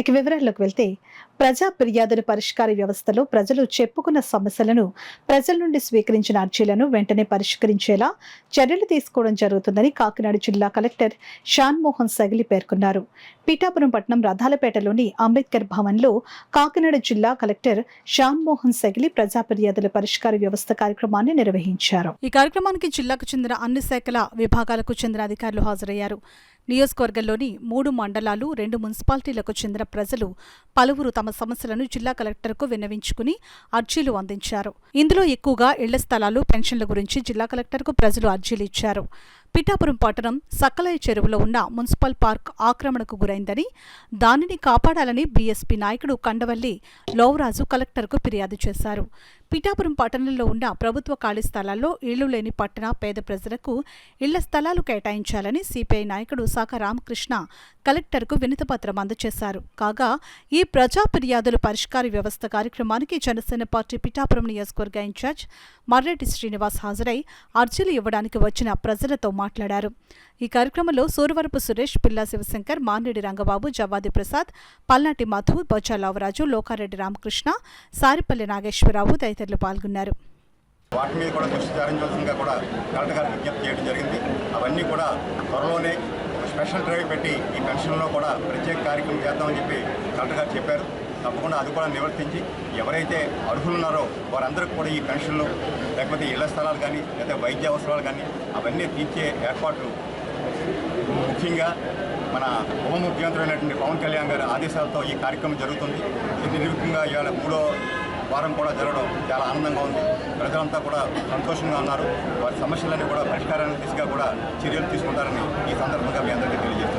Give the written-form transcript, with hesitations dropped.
ఇక వివరాల్లోకి వెళ్తే ప్రజా ఫిర్యాదుల పరిష్కార వ్యవస్థలో ప్రజలు చెప్పుకున్న సమస్యలను ప్రజల నుండి స్వీకరించిన అర్జీలను వెంటనే పరిష్కరించేలా చర్యలు తీసుకోవడం జరుగుతుందని కాకినాడ జిల్లా కలెక్టర్ షాన్ మోహన్ సగిలి పేర్కొన్నారు. పీఠాపురం పట్టణం రథాలపేటలోని అంబేద్కర్ భవన్లో కాకినాడ జిల్లా కలెక్టర్ షాన్ మోహన్ సగిలి ప్రజా ఫిర్యాదుల పరిష్కార వ్యవస్థ కార్యక్రమాన్ని నిర్వహించారు. ఈ కార్యక్రమానికి జిల్లాకు చెందిన అన్ని శాఖల విభాగాలకు చెందిన అధికారులు హాజరయ్యారు. నియోజకవర్గంలోని 3 మండలాలు 2 మున్సిపాలిటీలకు చెందిన ప్రజలు పలువురు తమ సమస్యలను జిల్లా కలెక్టర్కు విన్నవించుకుని అర్జీలు అందించారు. ఇందులో ఎక్కువగా ఇళ్ల స్థలాలు, పెన్షన్ల గురించి జిల్లా కలెక్టర్కు ప్రజలు అర్జీలు ఇచ్చారు. పిఠాపురం పట్టణం సక్కలయ్య చెరువులో ఉన్న మున్సిపల్ పార్క్ ఆక్రమణకు గురైందని, దానిని కాపాడాలని బీఎస్పీ నాయకుడు కండవల్లి లోవరాజు కలెక్టర్కు ఫిర్యాదు చేశారు. పిఠాపురం పట్టణంలో ఉన్న ప్రభుత్వ ఖాళీ స్థలాల్లో ఇళ్లు లేని పట్టణ పేద ప్రజలకు ఇళ్ల స్థలాలు కేటాయించాలని సిపిఐ నాయకుడు సాక రామకృష్ణ కలెక్టర్కు వినతిపత్రం అందజేశారు. కాగా ఈ ప్రజా ఫిర్యాదుల పరిష్కార వ్యవస్థ కార్యక్రమానికి జనసేన పార్టీ పిఠాపురం నియోజకవర్గ ఇన్ఛార్జ్ మర్రెడ్డి శ్రీనివాస్ హాజరై అర్జీలు ఇవ్వడానికి వచ్చిన ప్రజలతో మాట్లాడారు. ఈ కార్యక్రమంలో సూరవరపు సురేష్, పిల్లా శివశంకర్, మాన్రెడ్డి రంగబాబు, జవాది ప్రసాద్, పల్నాటి మధు, బొజ్జా లావరాజు, లోకారెడ్డి రామకృష్ణ, సారిపల్లి నాగేశ్వరరావు తదితరులు పాల్గొన్నారు. వాటి మీద కూడా దృష్టి సారించాల్సిందిగా కూడా కలెక్టర్ గారు విజ్ఞప్తి చేయడం జరిగింది. అవన్నీ కూడా త్వరలోనే స్పెషల్ డ్రైవ్ పెట్టి ఈ పెన్షన్లో కూడా ప్రత్యేక కార్యక్రమం చేద్దామని చెప్పి కలెక్టర్ గారు చెప్పారు. తప్పకుండా అది కూడా నివర్తించి ఎవరైతే అర్హులున్నారో వారందరికీ కూడా ఈ పెన్షన్లు, లేకపోతే ఇళ్ల స్థలాలు కానీ, లేదా వైద్య అవసరాలు కానీ అవన్నీ తీర్చే ఏర్పాట్లు ముఖ్యంగా మన ఉప ముఖ్యమంత్రి పవన్ కళ్యాణ్ గారి ఆదేశాలతో ఈ కార్యక్రమం జరుగుతుంది. ఇది నిర్విఘ్నంగా ఇవాళ 3వ వారం కూడా జరగడం చాలా ఆనందంగా ఉంది. ప్రజలంతా కూడా సంతోషంగా ఉన్నారు. వారి సమస్యలన్నీ కూడా పరిష్కారానికి దిశగా కూడా చర్యలు తీసుకుంటారని ఈ సందర్భంగా మీ అందరికీ తెలియజేస్తున్నారు.